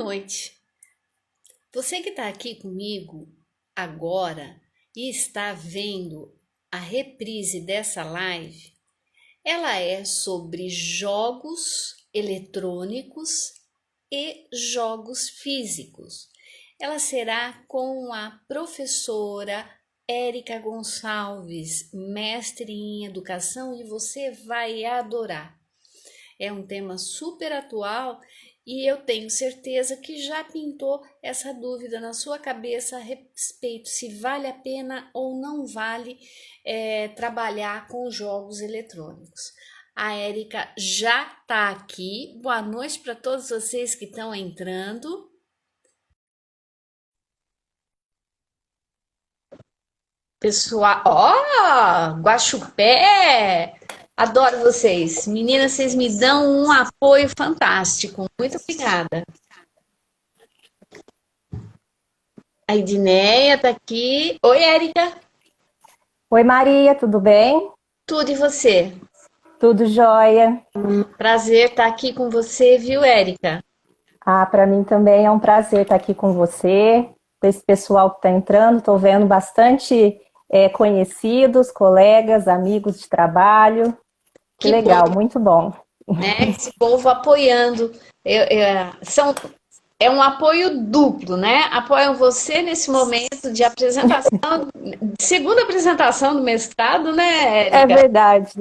noite. Você que está aqui comigo agora e está vendo a reprise dessa live, ela é sobre jogos eletrônicos e jogos físicos. Ela será com a professora Érica Gonçalves, mestre em educação, e você vai adorar. É um tema super atual e eu tenho certeza que já pintou essa dúvida na sua cabeça a respeito se vale a pena ou não vale trabalhar com jogos eletrônicos. A Érica já está aqui. Boa noite para todos vocês que estão entrando. Pessoal, Guaxupé! Adoro vocês. Meninas, vocês me dão um apoio fantástico. Muito obrigada. A Edneia tá aqui. Oi, Érica. Oi, Maria, tudo bem? Tudo e você? Tudo jóia. Prazer estar aqui com você, viu, Érica? Para mim também é um prazer estar aqui com você, com esse pessoal que está entrando. Estou vendo bastante conhecidos, colegas, amigos de trabalho. Que legal, bom, muito bom. né? Esse povo apoiando. É um apoio duplo, né? Apoiam você nesse momento de apresentação, segunda apresentação do mestrado, né, É Érica? verdade,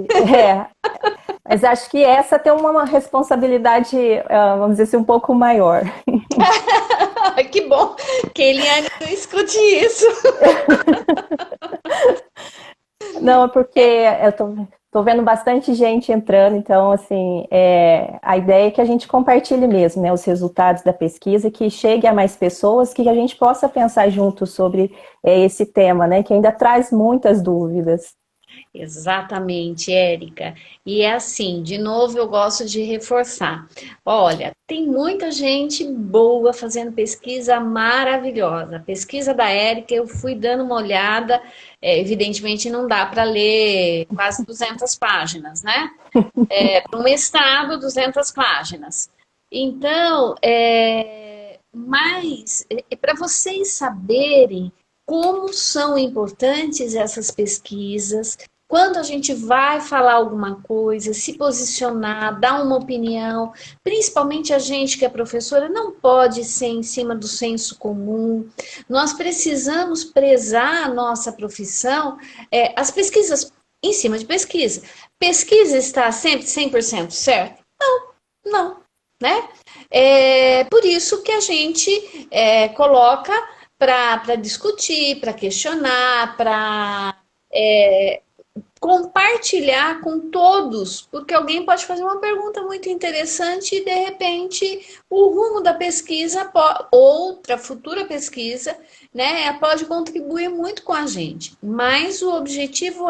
Mas acho que essa tem uma responsabilidade, vamos dizer assim, um pouco maior. Que bom que a Eliane não escute isso. Não, é porque eu tô vendo bastante gente entrando, então, assim, a ideia é que a gente compartilhe mesmo, né, os resultados da pesquisa, que chegue a mais pessoas, que a gente possa pensar junto sobre esse tema, né, que ainda traz muitas dúvidas. Exatamente, Érica. E é assim, de novo eu gosto de reforçar. Olha, tem muita gente boa fazendo pesquisa maravilhosa. A pesquisa da Érica eu fui dando uma olhada, evidentemente não dá para ler quase 200 páginas, né? Para um mestrado, 200 páginas. Então, mas para vocês saberem como são importantes essas pesquisas, quando a gente vai falar alguma coisa, se posicionar, dar uma opinião, principalmente a gente que é professora, não pode ser em cima do senso comum. Nós precisamos prezar a nossa profissão, as pesquisas em cima de pesquisa. Pesquisa está sempre 100% certo? Não, né? É por isso que a gente coloca para discutir, para questionar, para compartilhar com todos, porque alguém pode fazer uma pergunta muito interessante e de repente o rumo da pesquisa, outra futura pesquisa, né, pode contribuir muito com a gente. Mas o objetivo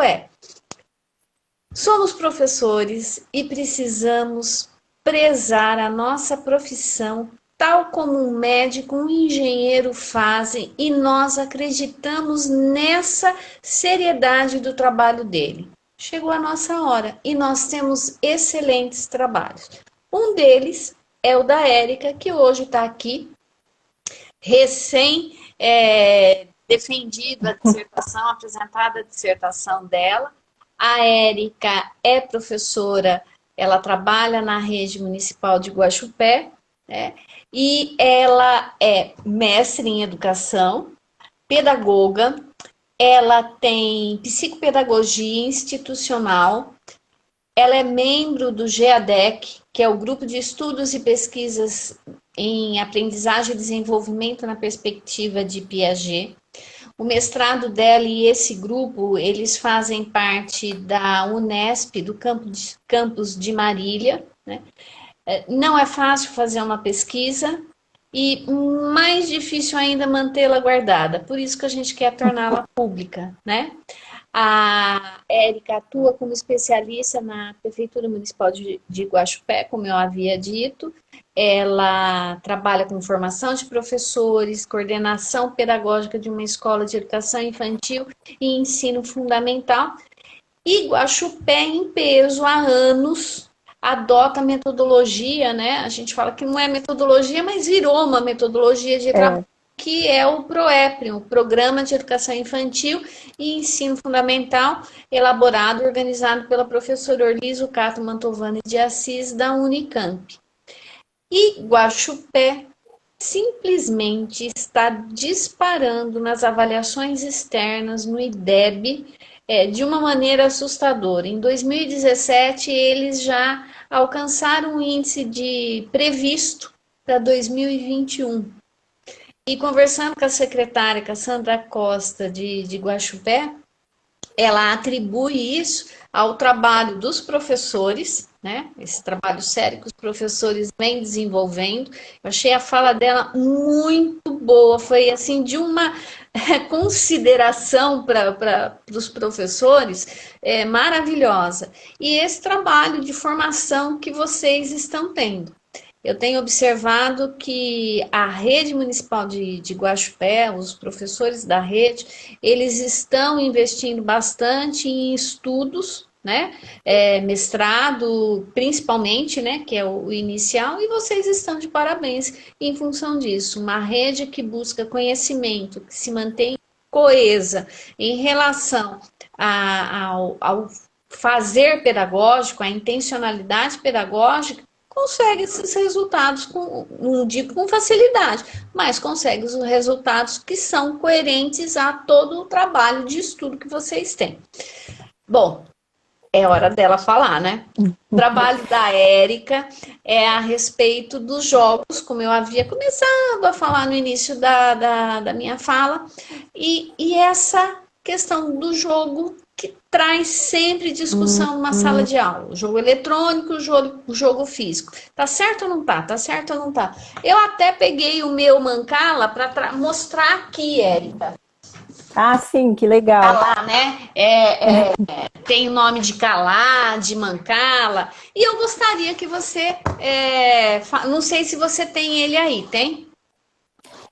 somos professores e precisamos prezar a nossa profissão, tal como um médico, um engenheiro fazem, e nós acreditamos nessa seriedade do trabalho dele. Chegou a nossa hora e nós temos excelentes trabalhos. Um deles é o da Érica, que hoje está aqui, recém defendido a dissertação, apresentada a dissertação dela. A Érica é professora, ela trabalha na rede municipal de Guaxupé, né? E ela é mestre em educação, pedagoga, ela tem psicopedagogia institucional, ela é membro do GEADEC, que é o Grupo de Estudos e Pesquisas em Aprendizagem e Desenvolvimento na Perspectiva de Piaget. O mestrado dela e esse grupo, eles fazem parte da Unesp, do campus de Marília, né? Não é fácil fazer uma pesquisa e mais difícil ainda mantê-la guardada. Por isso que a gente quer torná-la pública, né? A Érica atua como especialista na Prefeitura Municipal de Guaxupé, como eu havia dito. Ela trabalha com formação de professores, coordenação pedagógica de uma escola de educação infantil e ensino fundamental. E Guaxupé em peso há anos, adota a metodologia, né? A gente fala que não é metodologia, mas virou uma metodologia de trabalho, que é o PROEP, o Programa de Educação Infantil e Ensino Fundamental, elaborado e organizado pela professora Orlizo Cato Mantovani de Assis, da Unicamp. E Guaxupé simplesmente está disparando nas avaliações externas no IDEB de uma maneira assustadora. Em 2017, eles já alcançaram o índice de previsto para 2021. E conversando com a secretária Cassandra Costa de Guaxupé, ela atribui isso ao trabalho dos professores, né? Esse trabalho sério que os professores vêm desenvolvendo. Eu achei a fala dela muito boa, foi assim de uma consideração para os professores maravilhosa. E esse trabalho de formação que vocês estão tendo. Eu tenho observado que a rede municipal de Guaxupé, os professores da rede, eles estão investindo bastante em estudos, né? Mestrado, principalmente, né? Que é o inicial, e vocês estão de parabéns em função disso. Uma rede que busca conhecimento, que se mantém coesa em relação ao fazer pedagógico, à intencionalidade pedagógica, consegue esses resultados, não digo com facilidade, mas consegue os resultados que são coerentes a todo o trabalho de estudo que vocês têm. Bom, é hora dela falar, né? O trabalho da Érica é a respeito dos jogos, como eu havia começado a falar no início da minha fala, e essa questão do jogo que traz sempre discussão numa sala de aula. O jogo eletrônico, o jogo físico. Tá certo ou não tá? Tá certo ou não tá? Eu até peguei o meu Mancala para mostrar aqui, Érica. Ah, sim, que legal. Calá, né? Tem o nome de Calá, de Mancala. E eu gostaria que você... não sei se você tem ele aí, tem?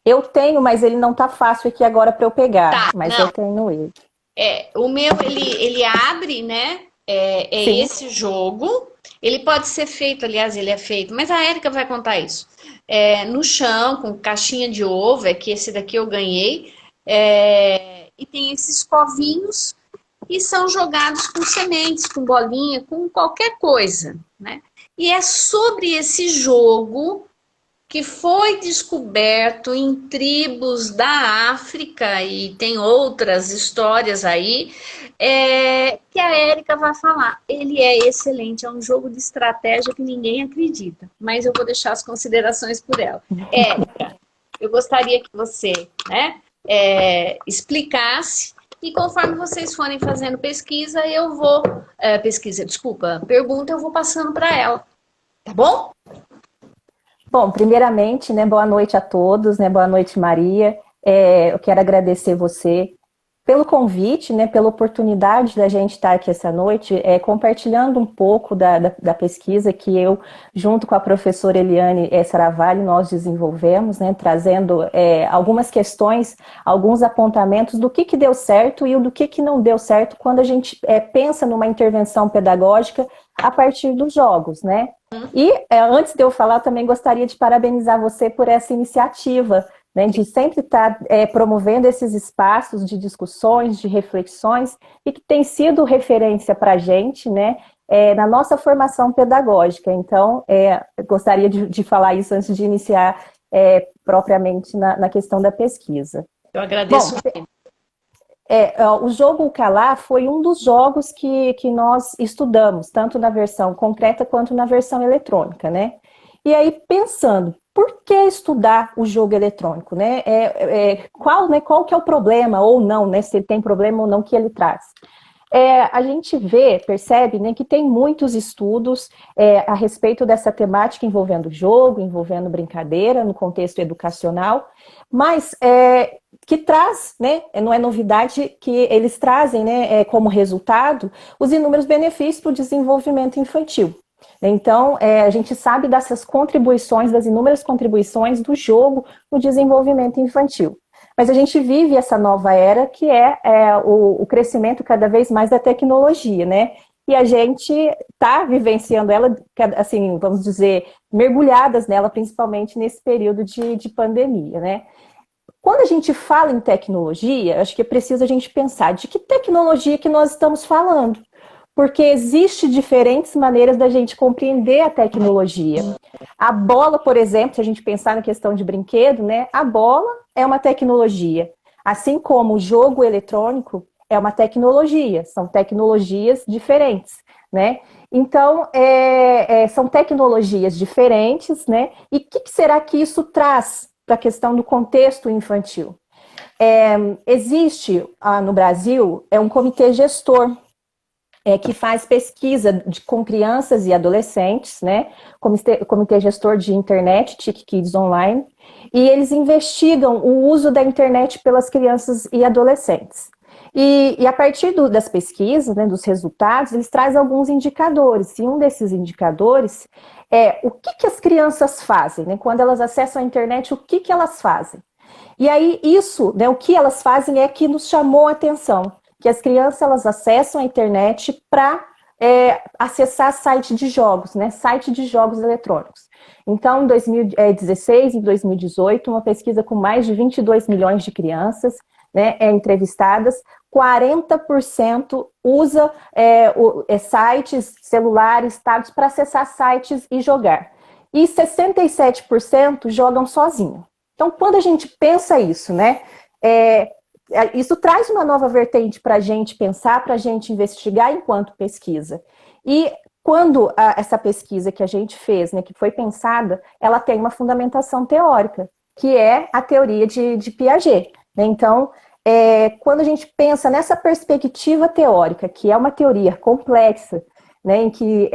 Eu tenho, mas ele não tá fácil aqui agora para eu pegar. Tá, mas não. eu tenho ele. O meu, ele abre, né? Esse jogo. Ele pode ser feito, aliás, ele é feito, mas a Érica vai contar isso. No chão, com caixinha de ovo, que esse daqui eu ganhei. E tem esses covinhos e são jogados com sementes, com bolinha, com qualquer coisa, né? E é sobre esse jogo que foi descoberto em tribos da África, e tem outras histórias aí, que a Érica vai falar. Ele é excelente, é um jogo de estratégia que ninguém acredita, mas eu vou deixar as considerações por ela. Érica, eu gostaria que você, né, explicasse, e conforme vocês forem fazendo pesquisa, eu vou... pergunta, eu vou passando para ela. Tá bom? Bom, primeiramente, né, boa noite a todos, né, boa noite, Maria. Eu quero agradecer você pelo convite, né, pela oportunidade da gente estar aqui essa noite, compartilhando um pouco da pesquisa que eu, junto com a professora Eliane Saravalho, nós desenvolvemos, né, trazendo algumas questões, alguns apontamentos do que deu certo e do que não deu certo quando a gente pensa numa intervenção pedagógica a partir dos jogos, né? E antes de eu falar, eu também gostaria de parabenizar você por essa iniciativa, né, de sempre estar promovendo esses espaços de discussões, de reflexões, e que tem sido referência para a gente, né, na nossa formação pedagógica. Então, gostaria de falar isso antes de iniciar propriamente na questão da pesquisa. Eu agradeço. Bom, o jogo Calá foi um dos jogos que nós estudamos, tanto na versão concreta quanto na versão eletrônica, né? E aí, pensando, por que estudar o jogo eletrônico, né? Qual que é o problema, ou não, né? Se ele tem problema ou não que ele traz. A gente percebe, né, que tem muitos estudos a respeito dessa temática envolvendo jogo, envolvendo brincadeira no contexto educacional, mas que traz, né, não é novidade que eles trazem, né, como resultado os inúmeros benefícios para o desenvolvimento infantil. Então, a gente sabe dessas contribuições, das inúmeras contribuições do jogo no desenvolvimento infantil. Mas a gente vive essa nova era que o crescimento cada vez mais da tecnologia, né? e a gente está vivenciando ela, assim, vamos dizer, mergulhadas nela, principalmente nesse período de pandemia, né? Quando a gente fala em tecnologia, acho que é preciso a gente pensar de que tecnologia que nós estamos falando. Porque existe diferentes maneiras da gente compreender a tecnologia. A bola, por exemplo, se a gente pensar na questão de brinquedo, né? A bola é uma tecnologia. Assim como o jogo eletrônico é uma tecnologia. São tecnologias diferentes, né? Então, são tecnologias diferentes, né? E o que será que isso traz para a questão do contexto infantil? Existe no Brasil um comitê gestor que faz pesquisa com crianças e adolescentes, né? Comitê gestor de internet, TIC Kids Online, e eles investigam o uso da internet pelas crianças e adolescentes. E a partir das pesquisas, né, dos resultados, eles trazem alguns indicadores. E um desses indicadores é o que as crianças fazem, né? Quando elas acessam a internet, o que elas fazem? E aí isso, né, o que elas fazem é que nos chamou a atenção, que as crianças elas acessam a internet para acessar site de jogos, né, site de jogos eletrônicos. Então, em 2016 e 2018, uma pesquisa com mais de 22 milhões de crianças, né, entrevistadas, 40% usa sites celulares, tabs, para acessar sites e jogar. E 67% jogam sozinho. Então, quando a gente pensa isso, né, isso traz uma nova vertente para a gente pensar, para a gente investigar enquanto pesquisa. E quando essa pesquisa que a gente fez, né, que foi pensada, ela tem uma fundamentação teórica, que é a teoria de Piaget. Né? Então, quando a gente pensa nessa perspectiva teórica, que é uma teoria complexa, né, em que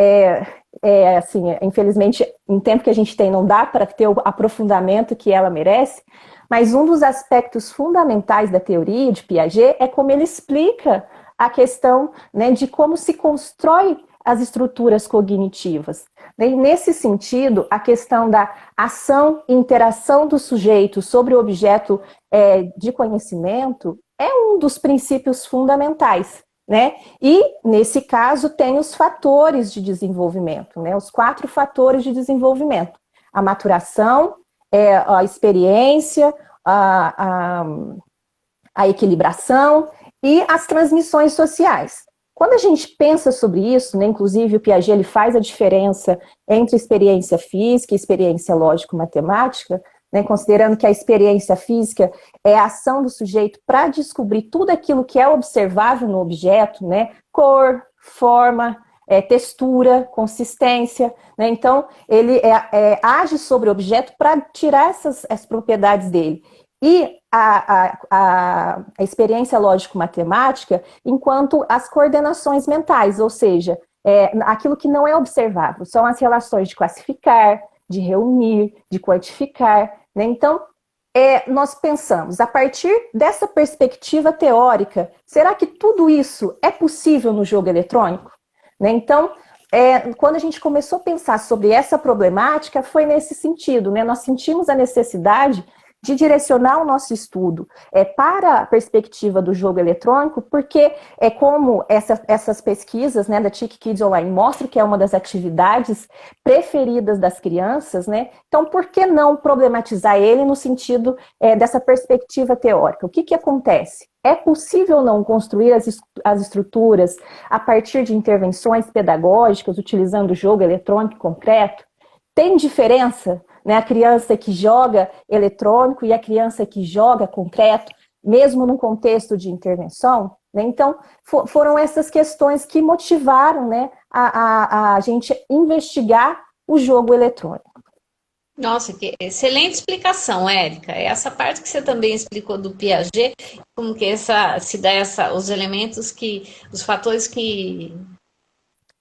assim, infelizmente, em tempo que a gente tem, não dá para ter o aprofundamento que ela merece, mas um dos aspectos fundamentais da teoria de Piaget é como ele explica a questão, né, de como se constrói as estruturas cognitivas. E nesse sentido, a questão da ação e interação do sujeito sobre o objeto de conhecimento é um dos princípios fundamentais. Né? E, nesse caso, tem os fatores de desenvolvimento, né? Os 4 fatores de desenvolvimento. A maturação, a experiência, a equilibração e as transmissões sociais. Quando a gente pensa sobre isso, né, inclusive o Piaget ele faz a diferença entre experiência física e experiência lógico-matemática, né, considerando que a experiência física é a ação do sujeito para descobrir tudo aquilo que é observável no objeto, né, cor, forma, textura, consistência, né, então ele age sobre o objeto para tirar essas propriedades dele. E a experiência lógico-matemática enquanto as coordenações mentais, ou seja, aquilo que não é observável, são as relações de classificar, de reunir, de quantificar, né? Então, nós pensamos, a partir dessa perspectiva teórica, será que tudo isso é possível no jogo eletrônico? Né? Então, quando a gente começou a pensar sobre essa problemática, foi nesse sentido, né? Nós sentimos a necessidade de direcionar o nosso estudo para a perspectiva do jogo eletrônico, porque como essas pesquisas, né, da TIC Kids Online mostram que é uma das atividades preferidas das crianças, né? Então, por que não problematizar ele no sentido dessa perspectiva teórica? O que acontece? É possível não construir as estruturas a partir de intervenções pedagógicas, utilizando o jogo eletrônico concreto? Tem diferença? Né, a criança que joga eletrônico e a criança que joga concreto, mesmo num contexto de intervenção, né? Então, foram essas questões que motivaram, né, a gente investigar o jogo eletrônico. Nossa, que excelente explicação, Érica. Essa parte que você também explicou do Piaget, como que se dá os elementos os fatores que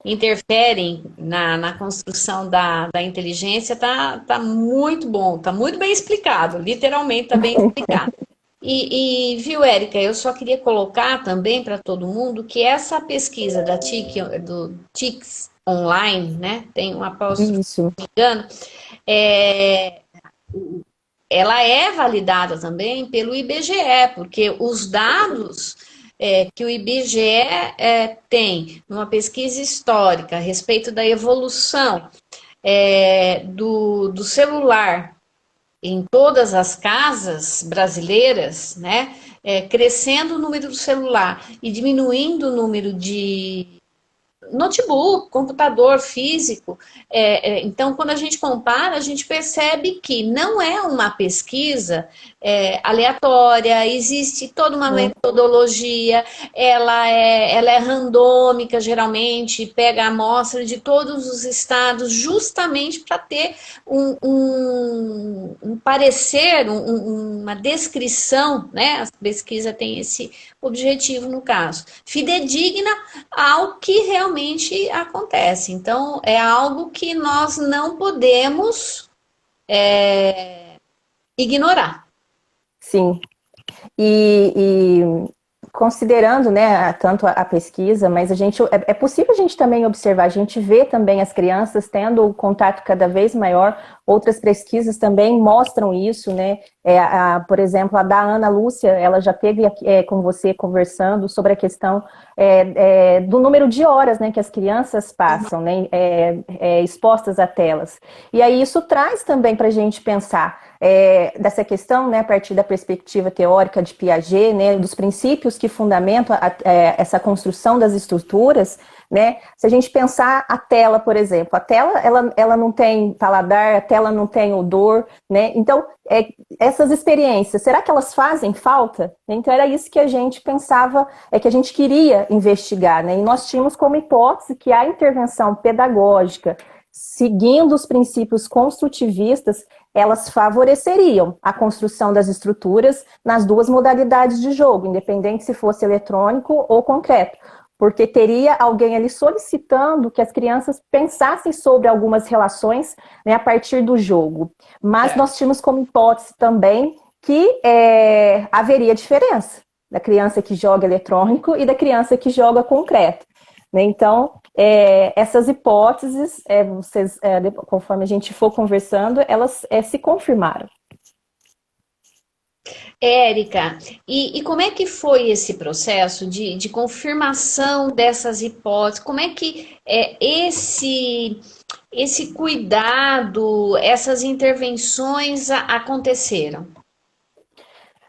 interferem na construção da inteligência, tá muito bom, tá muito bem explicado, literalmente tá bem explicado. Viu, Érica, eu só queria colocar também para todo mundo que essa pesquisa do TICS Online, né, tem um apóstrofo, se não me engano, ela é validada também pelo IBGE, porque os dados que o IBGE tem, numa pesquisa histórica a respeito da evolução do celular em todas as casas brasileiras, né, crescendo o número do celular e diminuindo o número de notebook, computador físico. Então, quando a gente compara, a gente percebe que não é uma pesquisa aleatória, existe toda uma metodologia, ela é randômica, geralmente, pega a amostra de todos os estados, justamente para ter um parecer, uma descrição, né? A pesquisa tem esse objetivo no caso, fidedigna ao que realmente acontece. Então, é algo que nós não podemos ignorar. Sim. E considerando, né, tanto a pesquisa, mas é possível a gente também observar, a gente vê também as crianças tendo um contato cada vez maior, outras pesquisas também mostram isso, né, por exemplo, a da Ana Lúcia, ela já teve com você conversando sobre a questão do número de horas, né, que as crianças passam, né, expostas a telas, e aí isso traz também para a gente pensar dessa questão, né, a partir da perspectiva teórica de Piaget, né, dos princípios que fundamentam essa construção das estruturas, né, se a gente pensar a tela, por exemplo, a tela ela não tem paladar, a tela não tem odor, né, então essas experiências, será que elas fazem falta? Então era isso que a gente pensava, que a gente queria investigar, né, e nós tínhamos como hipótese que a intervenção pedagógica, seguindo os princípios construtivistas, elas favoreceriam a construção das estruturas nas duas modalidades de jogo, independente se fosse eletrônico ou concreto, porque teria alguém ali solicitando que as crianças pensassem sobre algumas relações, né, a partir do jogo. Mas nós tínhamos como hipótese também que haveria diferença da criança que joga eletrônico e da criança que joga concreto. Né? Então, essas hipóteses, conforme a gente for conversando, elas se confirmaram. Érica, e como é que foi esse processo de confirmação dessas hipóteses? Como é que esse cuidado, essas intervenções aconteceram?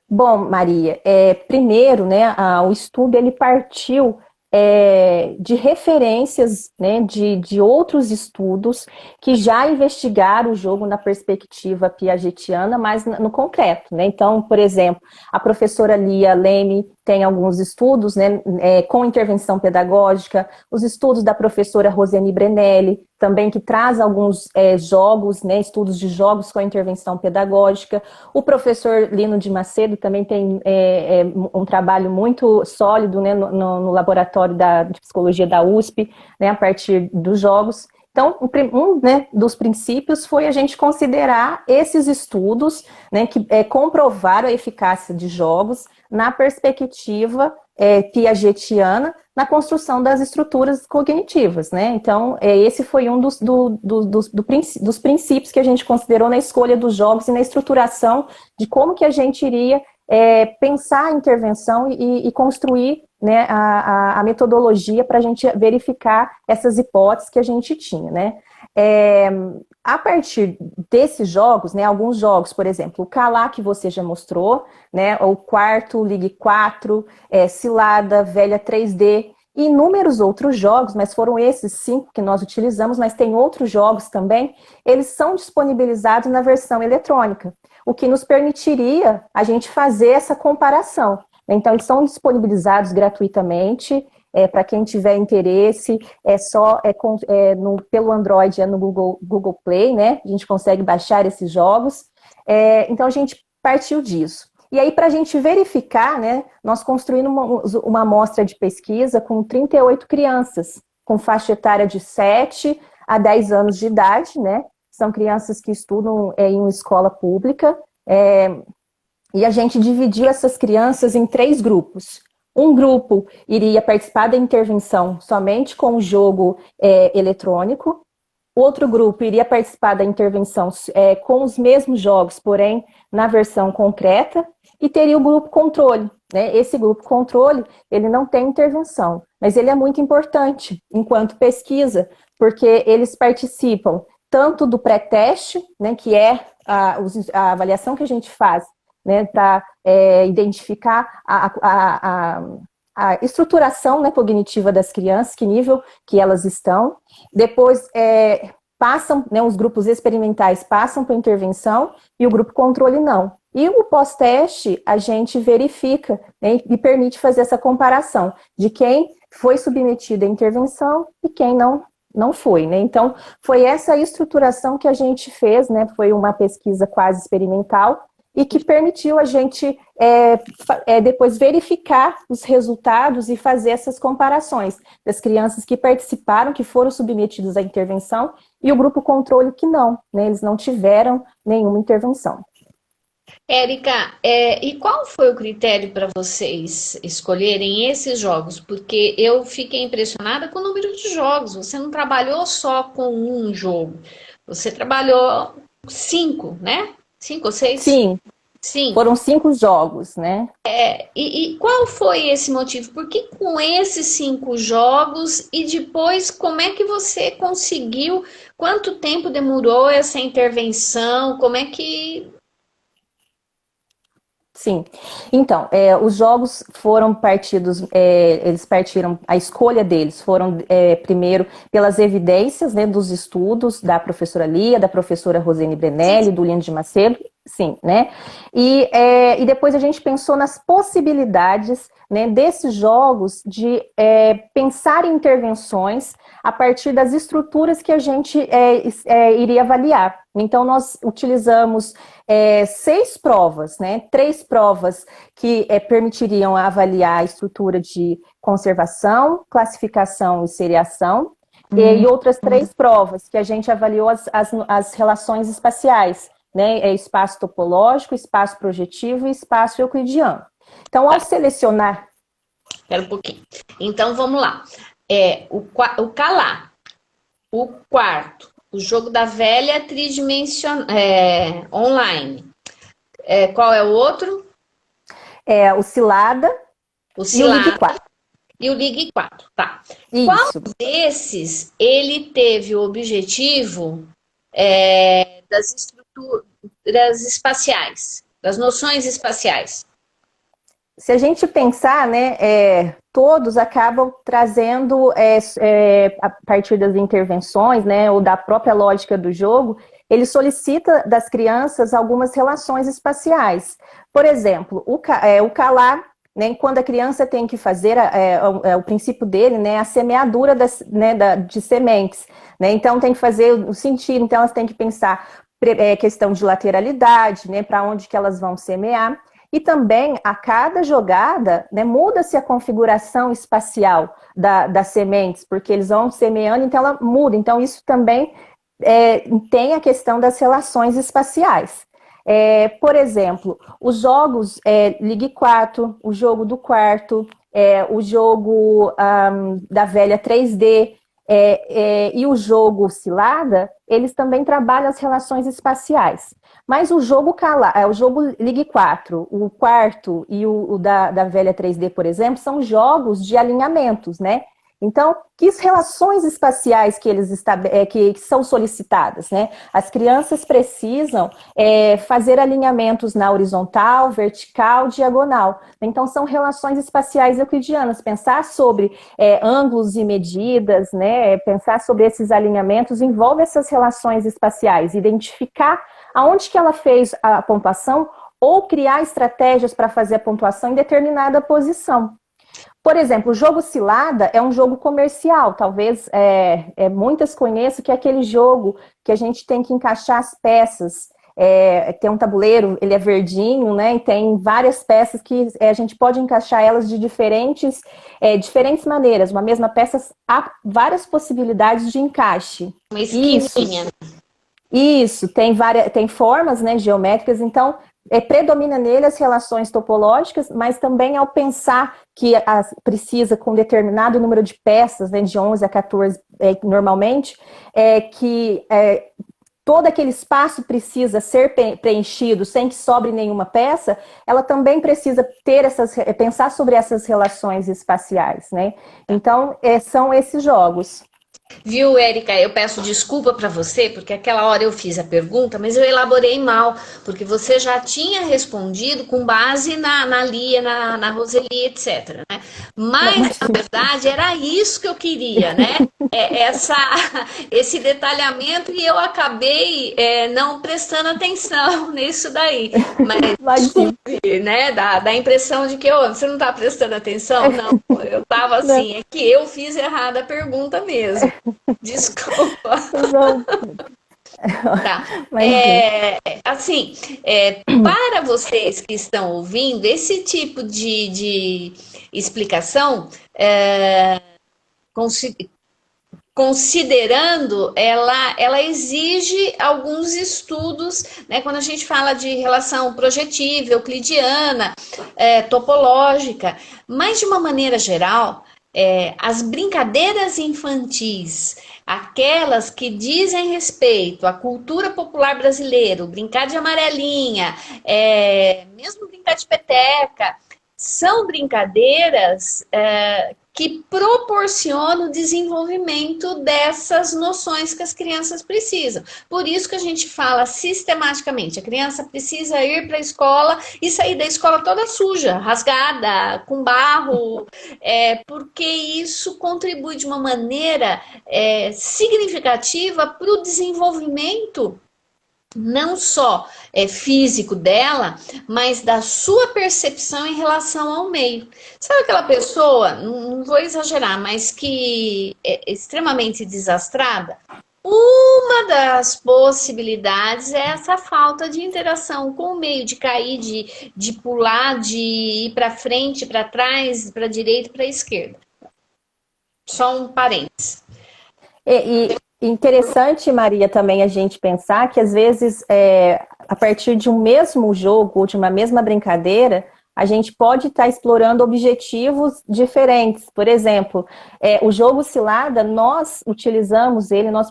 Bom, Maria, primeiro, né, o estudo ele partiu de referências, né, de outros estudos que já investigaram o jogo na perspectiva piagetiana, mas no concreto, né? Então, por exemplo, a professora Lia Leme tem alguns estudos, né, com intervenção pedagógica, os estudos da professora Roseni Brenelli, também que traz alguns jogos, né, estudos de jogos com intervenção pedagógica. O professor Lino de Macedo também tem um trabalho muito sólido, né, no laboratório de psicologia da USP, né, a partir dos jogos. Então, né, dos princípios foi a gente considerar esses estudos, né, que comprovaram a eficácia de jogos na perspectiva piagetiana na construção das estruturas cognitivas, né? Então, esse foi um dos princípios que a gente considerou na escolha dos jogos e na estruturação de como que a gente iria pensar a intervenção e construir, né, a metodologia para a gente verificar essas hipóteses que a gente tinha, né? A partir desses jogos, né, alguns jogos, por exemplo, o Calá que você já mostrou, né, o Quarto, Ligue 4, Cilada, Velha 3D, e inúmeros outros jogos, mas foram esses 5 que nós utilizamos, mas tem outros jogos também, eles são disponibilizados na versão eletrônica, o que nos permitiria a gente fazer essa comparação. Então, eles são disponibilizados gratuitamente, para quem tiver interesse, pelo Android, no Google Play, né? A gente consegue baixar esses jogos. Então, a gente partiu disso. E aí, para a gente verificar, né, nós construímos uma amostra de pesquisa com 38 crianças, com faixa etária de 7 a 10 anos de idade, né? São crianças que estudam em uma escola pública. E a gente dividiu essas crianças em 3 grupos. Um grupo iria participar da intervenção somente com o jogo eletrônico. O outro grupo iria participar da intervenção com os mesmos jogos, porém na versão concreta. E teria o grupo controle, né? Esse grupo controle, ele não tem intervenção, mas ele é muito importante enquanto pesquisa, porque eles participam tanto do pré-teste, né, que é a avaliação que a gente faz, né, para identificar a estruturação, né, cognitiva das crianças, que nível que elas estão. Depois passam, né, os grupos experimentais passam para intervenção e o grupo controle não. E o pós-teste a gente verifica, né, e permite fazer essa comparação de quem foi submetido à intervenção e quem não foi, né? Então, foi essa estruturação que a gente fez, né? Foi uma pesquisa quase experimental e que permitiu a gente depois verificar os resultados e fazer essas comparações das crianças que participaram, que foram submetidas à intervenção, e o grupo controle que não, né? Eles não tiveram nenhuma intervenção. Érica, e qual foi o critério para vocês escolherem esses jogos? Porque eu fiquei impressionada com o número de jogos. Você não trabalhou só com um jogo, você trabalhou 5, né? 5 ou 6? Sim, Sim. foram 5 jogos, né? E qual foi esse motivo? Por que com esses 5 jogos e depois como é que você conseguiu? Quanto tempo demorou essa intervenção? Como é que... Sim, então, os jogos foram partidos, eles partiram, a escolha deles foram primeiro pelas evidências, né, dos estudos da professora Lia, da professora Rosane Brenelli, do Liane de Macedo, sim, né, e depois a gente pensou nas possibilidades, né, desses jogos de pensar em intervenções a partir das estruturas que a gente iria avaliar. Então, nós utilizamos 6 provas, né? 3 provas que permitiriam avaliar a estrutura de conservação, classificação e seriação, e outras 3 provas que a gente avaliou as relações espaciais, né? Espaço topológico, espaço projetivo e espaço euclidiano. Então, ao selecionar... Espera um pouquinho. Então, vamos lá. O CALA, o quarto, o jogo da velha tridimensional, online. Qual é o outro? O Cilada e o Lig 4. E o Lig 4, tá. Isso. Qual desses ele teve o objetivo das estruturas espaciais, das noções espaciais? Se a gente pensar, né, todos acabam trazendo, a partir das intervenções, né, ou da própria lógica do jogo, ele solicita das crianças algumas relações espaciais. Por exemplo, o calar, né, quando a criança tem que fazer, o princípio dele, né, a semeadura de sementes, né, então tem que fazer o sentido, então elas têm que pensar questão de lateralidade, né, para onde que elas vão semear. E também, a cada jogada, né, muda-se a configuração espacial das sementes, porque eles vão semeando, então ela muda. Então, isso também tem a questão das relações espaciais. Por exemplo, os jogos Lig 4, o jogo do quarto, o jogo da velha 3D, e o jogo Cilada, eles também trabalham as relações espaciais. Mas o jogo o jogo Lig 4, o quarto e o da velha 3D, por exemplo, são jogos de alinhamentos, né? Então, que relações espaciais que eles que são solicitadas, né? As crianças precisam fazer alinhamentos na horizontal, vertical, diagonal. Então, são relações espaciais euclidianas. Pensar sobre ângulos e medidas, né? Pensar sobre esses alinhamentos envolve essas relações espaciais. Identificar aonde que ela fez a pontuação ou criar estratégias para fazer a pontuação em determinada posição. Por exemplo, o jogo Cilada é um jogo comercial, talvez muitas conheçam, que é aquele jogo que a gente tem que encaixar as peças. Tem um tabuleiro, ele é verdinho, né? E tem várias peças que a gente pode encaixar elas de diferentes maneiras. Uma mesma peça, há várias possibilidades de encaixe. Uma esquininha. Isso, tem formas, né, geométricas, então predomina nele as relações topológicas, mas também ao pensar que precisa com determinado número de peças, né, de 11 a 14 normalmente, que todo aquele espaço precisa ser preenchido sem que sobre nenhuma peça, ela também precisa ter pensar sobre essas relações espaciais, né? Então, são esses jogos. Viu, Érica? Eu peço desculpa para você, porque aquela hora eu fiz a pergunta, mas eu elaborei mal, porque você já tinha respondido com base na Lia, na Roseli, etc. Né? Mas, na verdade, era isso que eu queria, né? Esse detalhamento, e eu acabei não prestando atenção nisso daí. Mas, desculpe, né? Dá a impressão de que você não está prestando atenção? Não, eu estava assim, é que eu fiz errada a pergunta mesmo. Desculpa. Não. Tá. Assim, para vocês que estão ouvindo, esse tipo de explicação, considerando, ela exige alguns estudos, né? Quando a gente fala de relação projetiva, euclidiana, topológica, mas de uma maneira geral, as brincadeiras infantis, aquelas que dizem respeito à cultura popular brasileira, brincar de amarelinha, mesmo brincar de peteca, são brincadeiras que proporcionam o desenvolvimento dessas noções que as crianças precisam. Por isso que a gente fala sistematicamente, a criança precisa ir para a escola e sair da escola toda suja, rasgada, com barro, porque isso contribui de uma maneira significativa para o desenvolvimento não só físico dela, mas da sua percepção em relação ao meio. Sabe aquela pessoa, não vou exagerar, mas que é extremamente desastrada? Uma das possibilidades é essa falta de interação com o meio, de cair, de pular, de ir para frente, para trás, para a direita e para a esquerda. Só um parênteses. Interessante, Maria, também a gente pensar que às vezes, a partir de um mesmo jogo ou de uma mesma brincadeira, a gente pode estar explorando objetivos diferentes. Por exemplo, o jogo Cilada, nós utilizamos ele, nós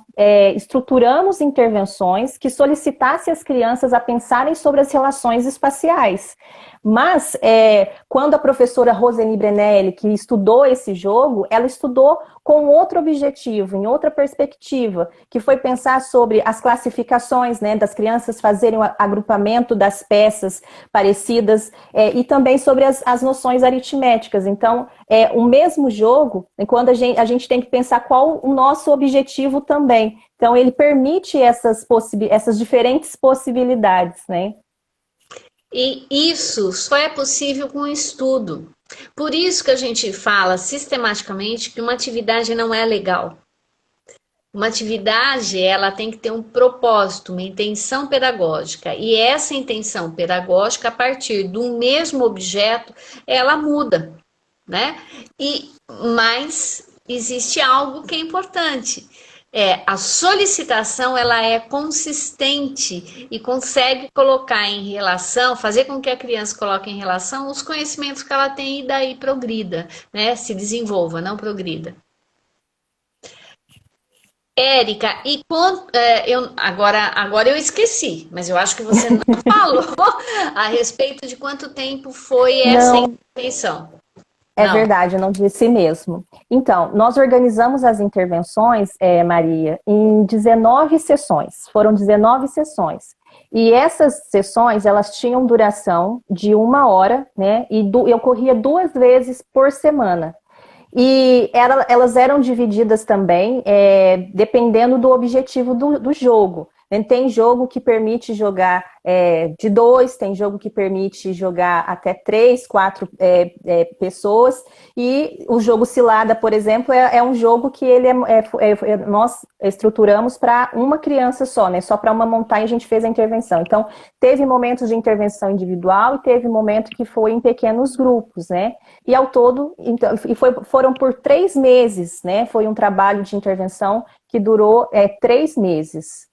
estruturamos intervenções que solicitassem as crianças a pensarem sobre as relações espaciais. Mas, quando a professora Roseni Brenelli, que estudou esse jogo, ela estudou com outro objetivo, em outra perspectiva, que foi pensar sobre as classificações, né, das crianças fazerem o agrupamento das peças parecidas, e também sobre as noções aritméticas. Então, o mesmo jogo, quando a gente tem que pensar qual o nosso objetivo também. Então, ele permite essas diferentes possibilidades, né? E isso só é possível com estudo. Por isso que a gente fala sistematicamente que uma atividade não é legal. Uma atividade, ela tem que ter um propósito, uma intenção pedagógica. E essa intenção pedagógica, a partir do mesmo objeto, ela muda, né? Mas existe algo que é importante. A solicitação, ela é consistente e consegue colocar em relação, fazer com que a criança coloque em relação os conhecimentos que ela tem e daí progrida, né? Se desenvolva, não progrida. Érica, e agora eu esqueci, mas eu acho que você não falou a respeito de quanto tempo foi essa intervenção. É verdade, eu não disse mesmo. Então, nós organizamos as intervenções, Maria, em 19 sessões. Foram 19 sessões. E essas sessões, elas tinham duração de 1 hora, né? E ocorria 2 vezes por semana. E elas eram divididas também, dependendo do objetivo do jogo. Tem jogo que permite jogar de 2, tem jogo que permite jogar até 3, 4 pessoas, e o jogo Cilada, por exemplo, é um jogo que nós estruturamos para uma criança só, né? Só para uma montanha a gente fez a intervenção. Então, teve momentos de intervenção individual e teve momento que foi em pequenos grupos, né? E ao todo, então, foram por 3 meses, né? Foi um trabalho de intervenção que durou 3 meses.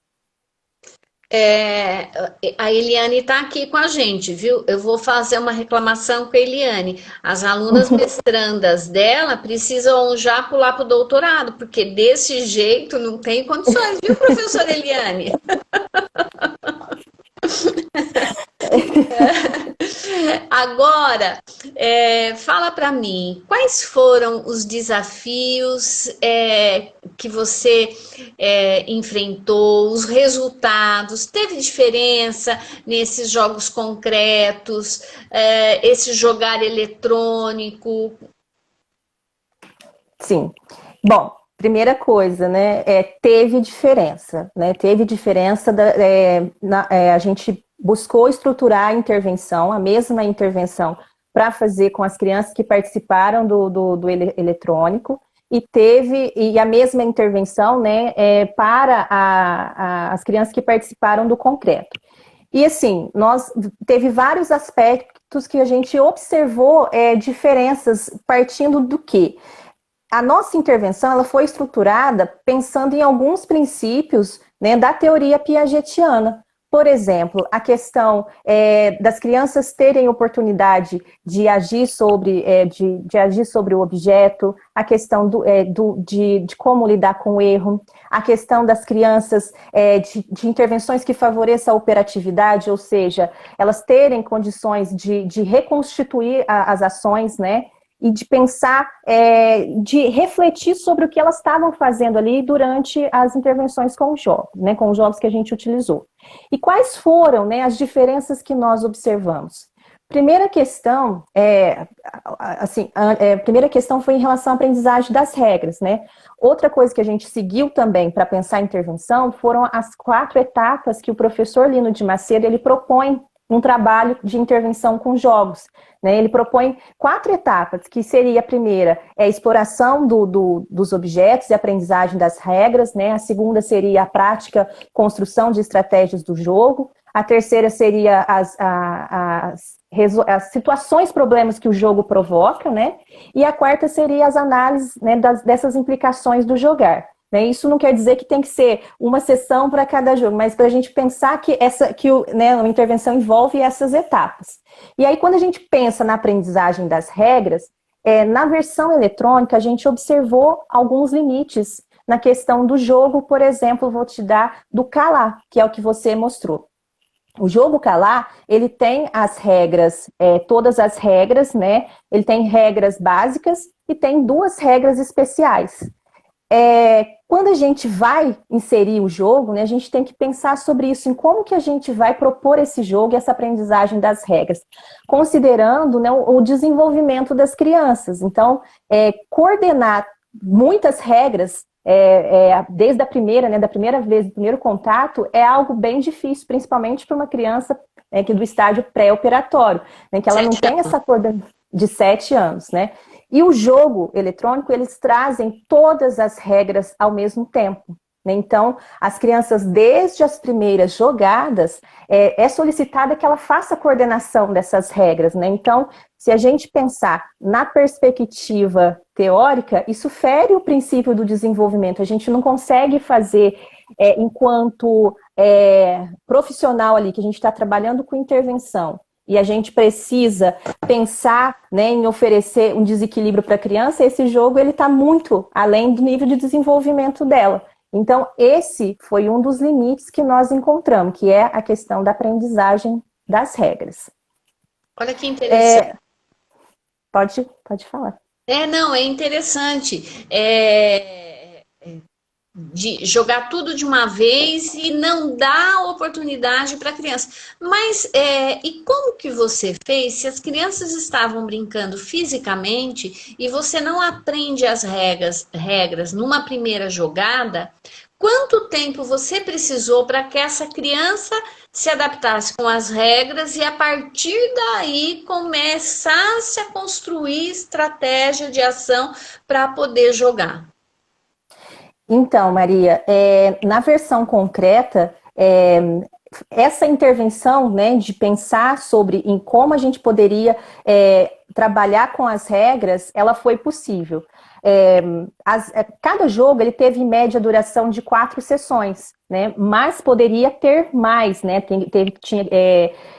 A Eliane está aqui com a gente, viu? Eu vou fazer uma reclamação com a Eliane. As alunas mestrandas dela precisam já pular para o doutorado, porque desse jeito não tem condições, viu, professora Eliane? Agora, fala para mim, quais foram os desafios que você enfrentou, os resultados? Teve diferença nesses jogos concretos, esse jogar eletrônico? Sim. Bom, primeira coisa, né, teve diferença, né? Teve diferença, a gente buscou estruturar a intervenção, a mesma intervenção, para fazer com as crianças que participaram do eletrônico, e a mesma intervenção, né, para as crianças que participaram do concreto. E assim, teve vários aspectos que a gente observou diferenças partindo do quê? A nossa intervenção ela foi estruturada pensando em alguns princípios, né, da teoria piagetiana. Por exemplo, a questão das crianças terem oportunidade de agir de agir sobre o objeto, a questão de como lidar com o erro, a questão das crianças de intervenções que favoreçam a operatividade, ou seja, elas terem condições de reconstituir as ações, né? E de pensar, de refletir sobre o que elas estavam fazendo ali durante as intervenções com os jogos, né, com os jogos que a gente utilizou. E quais foram, né, as diferenças que nós observamos? Primeira questão, primeira questão foi em relação à aprendizagem das regras, né? Outra coisa que a gente seguiu também para pensar a intervenção foram as 4 etapas que o professor Lino de Macedo ele propõe um trabalho de intervenção com jogos. Né? Ele propõe 4 etapas, que seria a primeira, a exploração dos objetos e aprendizagem das regras, né? A segunda seria a prática, construção de estratégias do jogo, a terceira seria as situações, problemas que o jogo provoca, né? E a quarta seria as análises, né, dessas implicações do jogar. Isso não quer dizer que tem que ser uma sessão para cada jogo, mas para a gente pensar que uma intervenção envolve essas etapas. E aí, quando a gente pensa na aprendizagem das regras, na versão eletrônica, a gente observou alguns limites na questão do jogo, por exemplo, vou te dar do Calar, que é o que você mostrou. O jogo Calar, ele tem as regras, todas as regras, né? Ele tem regras básicas e tem 2 regras especiais. Quando a gente vai inserir o jogo, né, a gente tem que pensar sobre isso, em como que a gente vai propor esse jogo e essa aprendizagem das regras, considerando, né, o desenvolvimento das crianças. Então, coordenar muitas regras, desde a primeira, né, da primeira vez, do primeiro contato, é algo bem difícil, principalmente para uma criança que do estágio pré-operatório, né, que ela não tem essa coordenação de 7 anos, né? E o jogo eletrônico, eles trazem todas as regras ao mesmo tempo. Né? Então, as crianças, desde as primeiras jogadas, é solicitada que ela faça a coordenação dessas regras. Né? Então, se a gente pensar na perspectiva teórica, isso fere o princípio do desenvolvimento. A gente não consegue fazer, enquanto profissional ali, que a gente está trabalhando com intervenção, e a gente precisa pensar, né, em oferecer um desequilíbrio para a criança, esse jogo está muito além do nível de desenvolvimento dela. Então, esse foi um dos limites que nós encontramos, que é a questão da aprendizagem das regras. Olha que interessante. Pode falar. Não, é interessante. De jogar tudo de uma vez e não dar oportunidade para a criança. Mas, e como que você fez se as crianças estavam brincando fisicamente e você não aprende as regras numa primeira jogada? Quanto tempo você precisou para que essa criança se adaptasse com as regras e a partir daí começasse a construir estratégia de ação para poder jogar? Então, Maria, na versão concreta, essa intervenção, né, de pensar sobre em como a gente poderia trabalhar com as regras, ela foi possível. Cada jogo ele teve em média duração de 4 sessões, né? Mas poderia ter mais, né?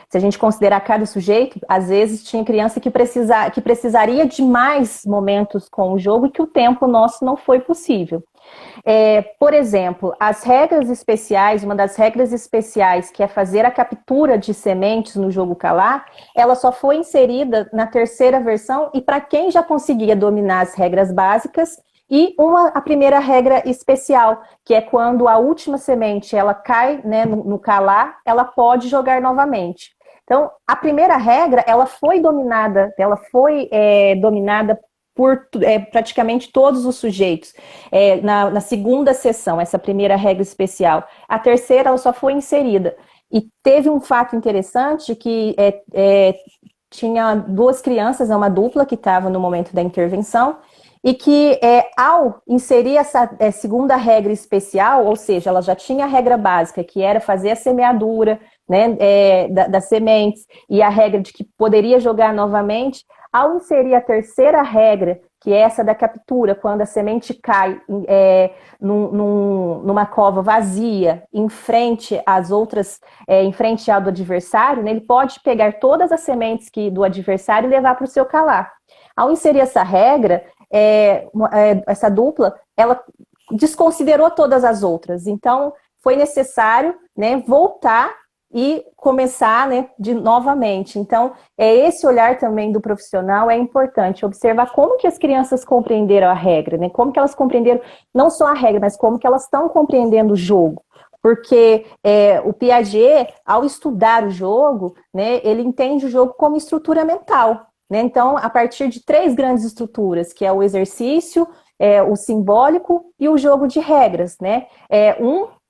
Se a gente considerar cada sujeito, às vezes tinha criança que precisaria de mais momentos com o jogo e que o tempo nosso não foi possível. Por exemplo, as regras especiais, uma das regras especiais, que é fazer a captura de sementes no jogo Calar, ela só foi inserida na terceira versão e para quem já conseguia dominar as regras básicas, e a primeira regra especial, que é quando a última semente ela cai, né, no Calar, ela pode jogar novamente. Então, a primeira regra, ela foi dominada por praticamente todos os sujeitos na segunda sessão, essa primeira regra especial. A terceira, ela só foi inserida. E teve um fato interessante que tinha 2 crianças, uma dupla que estava no momento da intervenção, e que ao inserir essa segunda regra especial, ou seja, ela já tinha a regra básica, que era fazer a semeadura, né, das sementes, e a regra de que poderia jogar novamente, ao inserir a terceira regra, que é essa da captura, quando a semente cai numa cova vazia, em frente às outras, em frente ao do adversário, né, ele pode pegar todas as sementes do adversário e levar para o seu Calar. Ao inserir essa regra, essa dupla, ela desconsiderou todas as outras. Então, foi necessário, né, voltar e começar, né, novamente. Então, esse olhar também do profissional é importante, observar como que as crianças compreenderam a regra, né, como que elas compreenderam não só a regra, mas como que elas estão compreendendo o jogo. Porque o Piaget, ao estudar o jogo, né, ele entende o jogo como estrutura mental. Né? Então, a partir de 3 grandes estruturas, que é o exercício, o simbólico e o jogo de regras. Né?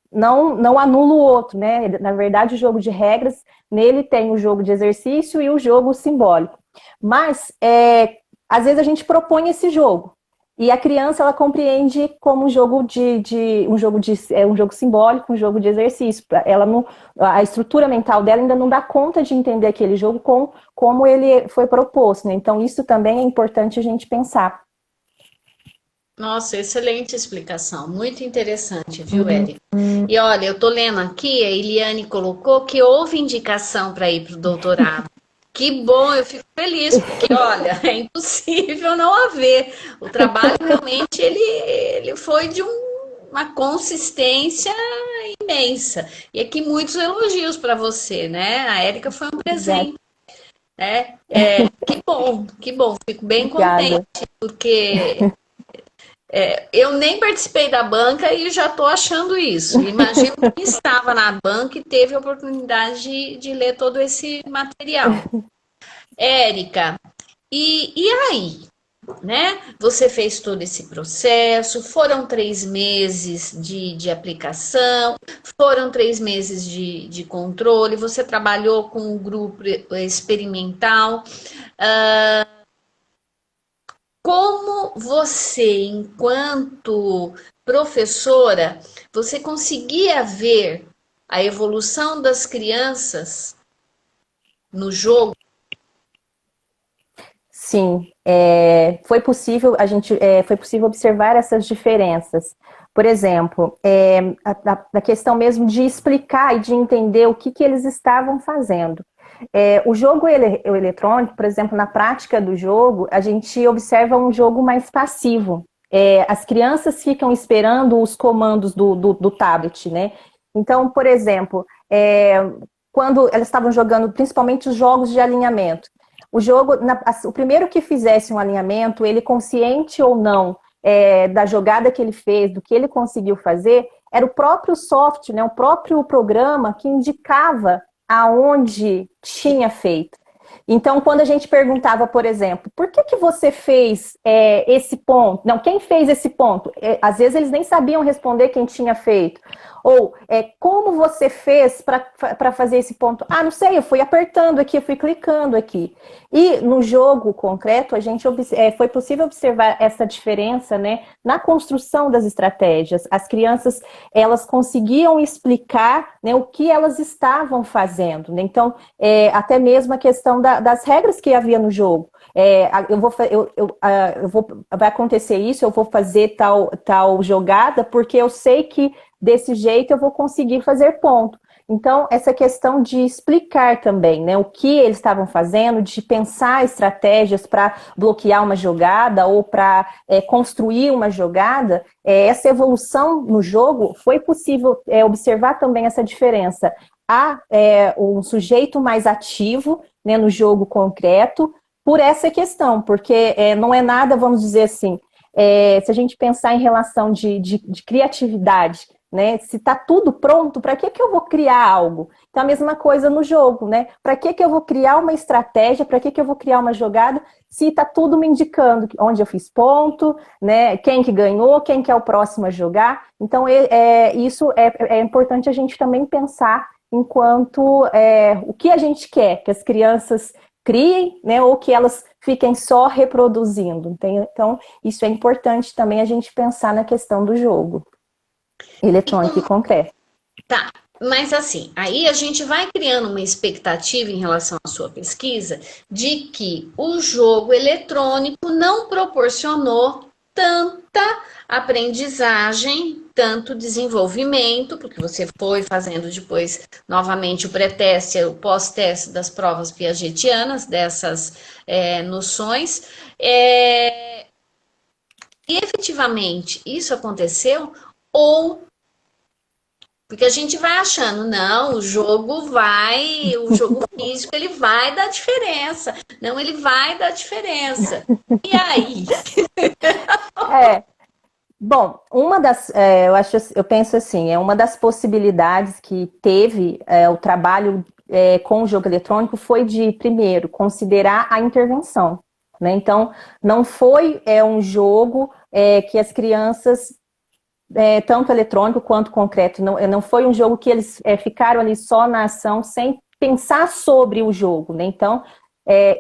Não anula o outro, né? Na verdade, o jogo de regras, nele tem o jogo de exercício e o jogo simbólico. Mas, às vezes, a gente propõe esse jogo. E a criança, ela compreende como um jogo simbólico, um jogo de exercício. A estrutura mental dela ainda não dá conta de entender aquele jogo como ele foi proposto. Né? Então, isso também é importante a gente pensar. Nossa, excelente explicação, muito interessante, viu, Érica? E olha, eu tô lendo aqui, a Eliane colocou que houve indicação para ir para o doutorado. Que bom, eu fico feliz, porque olha, é impossível não haver. O trabalho realmente ele foi de uma consistência imensa. E aqui muitos elogios para você, né? A Érica foi um presente. Né? Que bom, fico bem contente, porque eu nem participei da banca e já estou achando isso. Imagino que estava na banca e teve a oportunidade de ler todo esse material. Érica, e aí? Né? Você fez todo esse processo, foram 3 meses de aplicação, foram 3 meses de controle, você trabalhou com um grupo experimental. Como você, enquanto professora, você conseguia ver a evolução das crianças no jogo? Sim, foi possível observar essas diferenças. Por exemplo, a questão mesmo de explicar e de entender o que eles estavam fazendo. O jogo eletrônico, por exemplo, na prática do jogo, a gente observa um jogo mais passivo. As crianças ficam esperando os comandos do tablet, né? Então, por exemplo, quando elas estavam jogando principalmente os jogos de alinhamento, o primeiro que fizesse um alinhamento, ele consciente ou não da jogada que ele fez, do que ele conseguiu fazer, era o próprio software, né, o próprio programa que indicava aonde tinha feito. Então, quando a gente perguntava, por exemplo, por que você fez esse ponto? Não, quem fez esse ponto? Às vezes eles nem sabiam responder quem tinha feito. Ou, como você fez para fazer esse ponto? Ah, não sei, eu fui apertando aqui, eu fui clicando aqui. E no jogo concreto, foi possível observar essa diferença, né, na construção das estratégias. As crianças, elas conseguiam explicar, né, o que elas estavam fazendo. Né? Então, até mesmo a questão das regras que havia no jogo. Vai acontecer isso, eu vou fazer tal jogada, porque eu sei que desse jeito eu vou conseguir fazer ponto. Então, essa questão de explicar também, né, o que eles estavam fazendo, de pensar estratégias para bloquear uma jogada ou para construir uma jogada, essa evolução no jogo, foi possível observar também essa diferença. Há um sujeito mais ativo, né, no jogo concreto, por essa questão, porque não é nada, vamos dizer assim, se a gente pensar em relação de criatividade, né? Se está tudo pronto, para que eu vou criar algo? Então, a mesma coisa no jogo, né? Para que eu vou criar uma estratégia? Para que eu vou criar uma jogada? Se está tudo me indicando onde eu fiz ponto, né? Quem que ganhou, quem que é o próximo a jogar. Então, isso é importante a gente também pensar enquanto o que a gente quer que as crianças criem, né? Ou que elas fiquem só reproduzindo. Então, isso é importante também a gente pensar na questão do jogo eletrônico e concreto. Tá, mas assim, aí a gente vai criando uma expectativa em relação à sua pesquisa de que o jogo eletrônico não proporcionou tanta aprendizagem, tanto desenvolvimento, porque você foi fazendo depois novamente o pré-teste, o pós-teste das provas piagetianas, dessas noções. E efetivamente isso aconteceu ou porque a gente vai achando, não, o jogo físico, ele vai dar diferença. Não, ele vai dar diferença. E aí? Bom, eu penso assim, uma das possibilidades que teve o trabalho com o jogo eletrônico foi de, primeiro, considerar a intervenção. Né? Então, não foi um jogo que as crianças tanto eletrônico quanto concreto. Não foi um jogo que eles ficaram ali só na ação sem pensar sobre o jogo. Né? Então,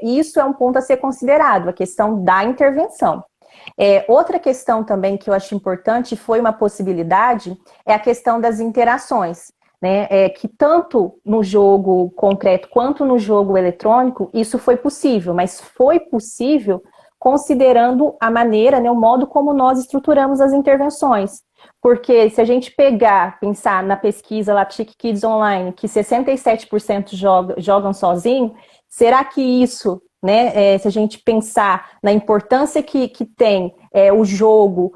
isso é um ponto a ser considerado, a questão da intervenção. Outra questão também que eu acho importante, foi uma possibilidade, é a questão das interações. Né? Que tanto no jogo concreto quanto no jogo eletrônico, isso foi possível, mas foi possível considerando a maneira, né, o modo como nós estruturamos as intervenções. Porque se a gente pensar na pesquisa lá Chick Kids Online, que 67% jogam sozinho, será que isso, né, se a gente pensar na importância que tem o jogo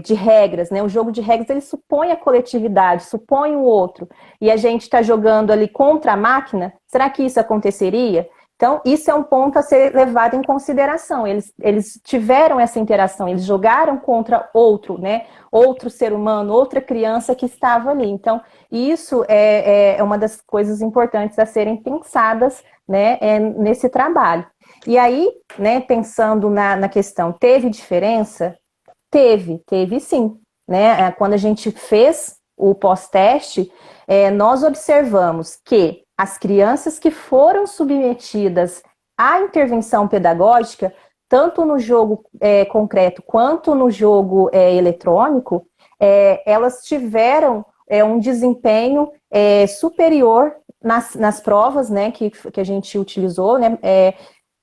de regras, né, o jogo de regras ele supõe a coletividade, supõe o outro, e a gente está jogando ali contra a máquina, será que isso aconteceria? Então, isso é um ponto a ser levado em consideração. Eles tiveram essa interação, eles jogaram contra outro, né? Outro ser humano, outra criança que estava ali. Então, isso é uma das coisas importantes a serem pensadas, né, nesse trabalho. E aí, né, pensando na questão, teve diferença? Teve sim. Né? Quando a gente fez o pós-teste, nós observamos que as crianças que foram submetidas à intervenção pedagógica, tanto no jogo concreto quanto no jogo eletrônico, elas tiveram um desempenho superior nas provas, né, que a gente utilizou, né,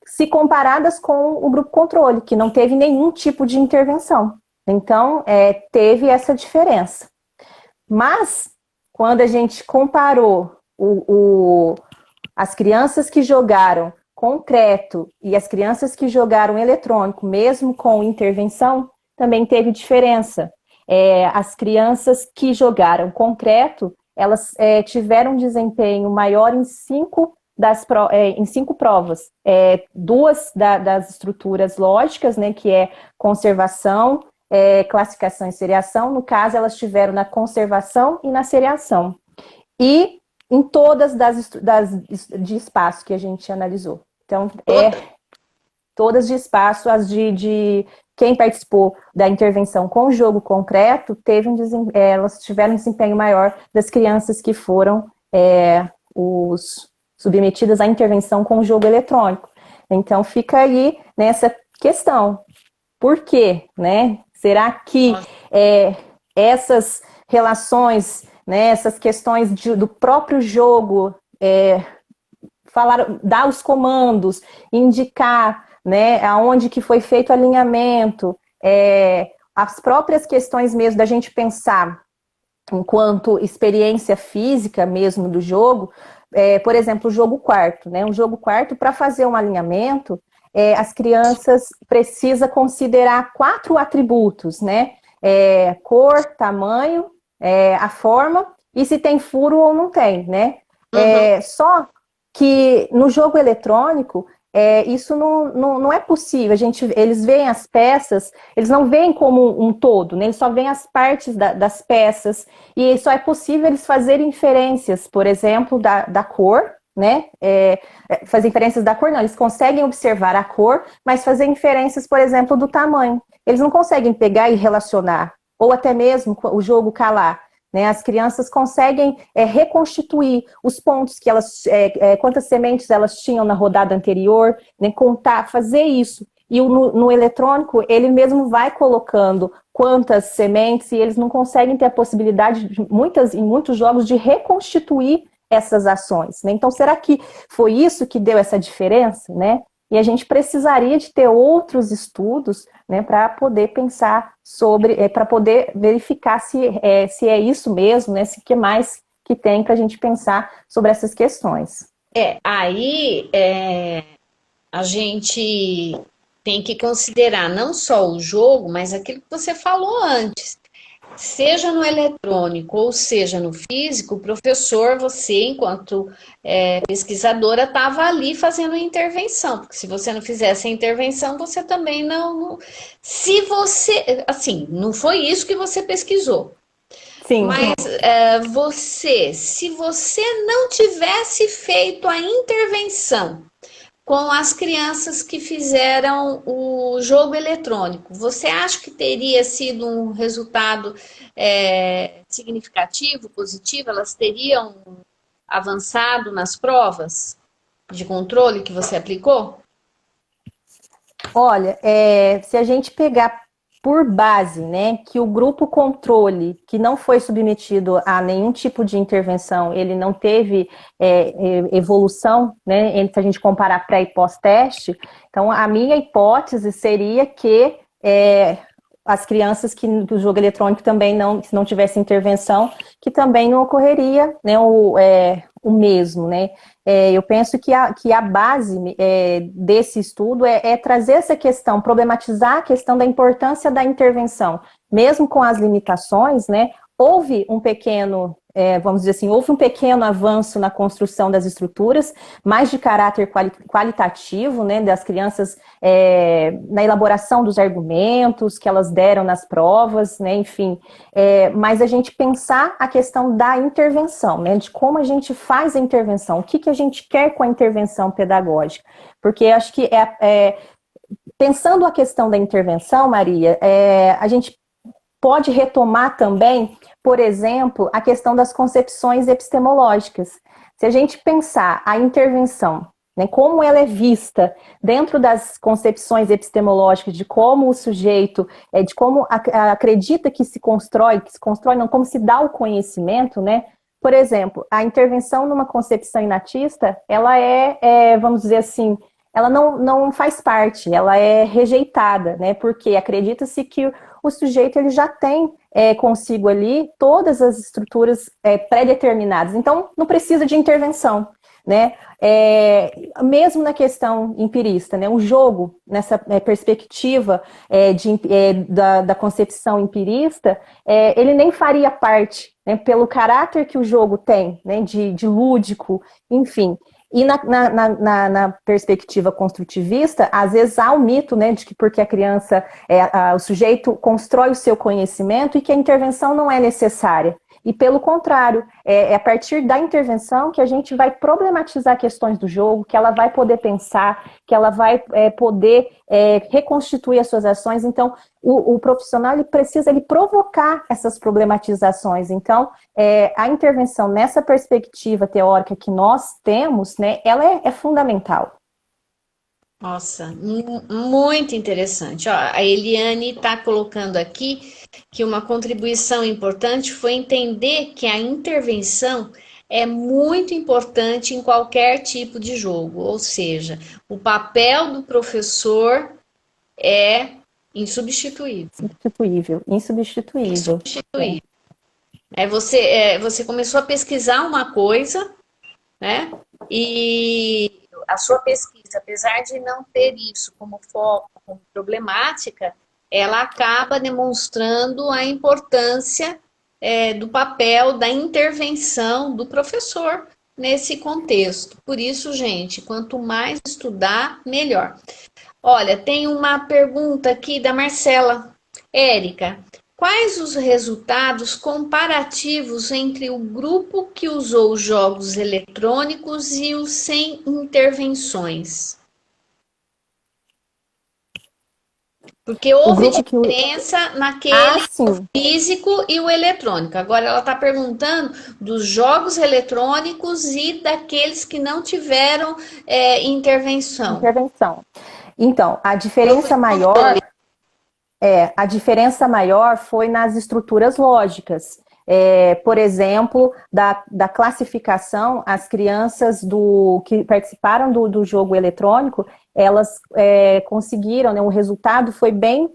se comparadas com o grupo controle, que não teve nenhum tipo de intervenção. Então, teve essa diferença. Mas, quando a gente comparou as crianças que jogaram concreto e as crianças que jogaram eletrônico, mesmo com intervenção, também teve diferença. As crianças que jogaram concreto, elas tiveram um desempenho maior em 5 provas. 2 das estruturas lógicas, né, que é conservação, classificação e seriação. No caso, elas tiveram na conservação e na seriação. E em todas de espaço que a gente analisou. Então, todas de espaço, as de quem participou da intervenção com o jogo concreto, elas tiveram um desempenho maior das crianças que foram submetidas à intervenção com o jogo eletrônico. Então, fica aí nessa questão. Por quê? Né? Será que essas relações, né, essas questões do próprio jogo, dar os comandos, indicar, né, aonde que foi feito o alinhamento, as próprias questões mesmo da gente pensar enquanto experiência física mesmo do jogo, por exemplo, o jogo quarto, né? Um jogo quarto, para fazer um alinhamento, as crianças precisam considerar 4 atributos, né? Cor, tamanho, a forma e se tem furo ou não tem, né? Só que no jogo eletrônico, isso não é possível. Eles veem as peças, eles não veem como um todo, né? Eles só veem as partes das peças, e só é possível eles fazerem inferências, por exemplo, da cor, né? Fazer inferências da cor, não, eles conseguem observar a cor, mas fazer inferências, por exemplo, do tamanho. Eles não conseguem pegar e relacionar, ou até mesmo o jogo calar. Né, as crianças conseguem reconstituir os pontos que elas, quantas sementes elas tinham na rodada anterior, né, contar, fazer isso. E no eletrônico, ele mesmo vai colocando quantas sementes e eles não conseguem ter a possibilidade, em muitos jogos, de reconstituir essas ações. Né? Então, será que foi isso que deu essa diferença? Né? E a gente precisaria de ter outros estudos, né, para poder pensar sobre, para poder verificar se é isso mesmo, né, se o que mais que tem para a gente pensar sobre essas questões. Aí a gente tem que considerar não só o jogo, mas aquilo que você falou antes. Seja no eletrônico ou seja no físico, o professor, você, enquanto pesquisadora, estava ali fazendo a intervenção, porque se você não fizesse a intervenção, você também não. Se você. Assim, não foi isso que você pesquisou. Sim. Mas se você não tivesse feito a intervenção com as crianças que fizeram o jogo eletrônico, você acha que teria sido um resultado significativo, positivo? Elas teriam avançado nas provas de controle que você aplicou? Olha, se a gente pegar por base, né, que o grupo controle, que não foi submetido a nenhum tipo de intervenção, ele não teve evolução, né, se a gente comparar pré e pós-teste, então a minha hipótese seria que as crianças que o jogo eletrônico também se não tivesse intervenção, que também não ocorreria, né, o mesmo, né? Eu penso que a base desse estudo é trazer essa questão, problematizar a questão da importância da intervenção, mesmo com as limitações, né? Houve um pequeno, vamos dizer assim, houve um pequeno avanço na construção das estruturas, mais de caráter qualitativo, né, das crianças na elaboração dos argumentos que elas deram nas provas, né, enfim, mas a gente pensar a questão da intervenção, né, de como a gente faz a intervenção, o que a gente quer com a intervenção pedagógica, porque acho que pensando a questão da intervenção, Maria, a gente pode retomar também, por exemplo, a questão das concepções epistemológicas. Se a gente pensar a intervenção, né, como ela é vista dentro das concepções epistemológicas de como o sujeito, de como acredita que se constrói, não, como se dá o conhecimento, né? Por exemplo, a intervenção numa concepção inatista, ela vamos dizer assim, ela não faz parte, ela é rejeitada, né? Porque acredita-se que o sujeito ele já tem consigo ali todas as estruturas pré-determinadas, então não precisa de intervenção, né? Mesmo na questão empirista, né? O jogo, nessa perspectiva da concepção empirista, ele nem faria parte, né? Pelo caráter que o jogo tem, né? De lúdico, enfim. E na perspectiva construtivista, às vezes há o mito, né, de que porque a criança, o sujeito constrói o seu conhecimento e que a intervenção não é necessária. E pelo contrário, é a partir da intervenção que a gente vai problematizar questões do jogo, que ela vai poder pensar, que ela vai poder reconstituir as suas ações. Então, o profissional ele precisa provocar essas problematizações. Então, a intervenção nessa perspectiva teórica que nós temos, né, ela é fundamental. Nossa, muito interessante. Ó, a Eliane está colocando aqui que uma contribuição importante foi entender que a intervenção é muito importante em qualquer tipo de jogo, ou seja, o papel do professor é insubstituível. Insubstituível. Você começou a pesquisar uma coisa, né? E a sua pesquisa, apesar de não ter isso como foco, como problemática, ela acaba demonstrando a importância do papel da intervenção do professor nesse contexto. Por isso, gente, quanto mais estudar, melhor. Olha, tem uma pergunta aqui da Marcela. Érica, quais os resultados comparativos entre o grupo que usou jogos eletrônicos e os sem intervenções? Porque houve diferença naquele físico e o eletrônico. Agora ela está perguntando dos jogos eletrônicos e daqueles que não tiveram intervenção. Então, a diferença maior foi nas estruturas lógicas. Por exemplo, da classificação, as crianças que participaram do jogo eletrônico, elas conseguiram, né, o resultado foi bem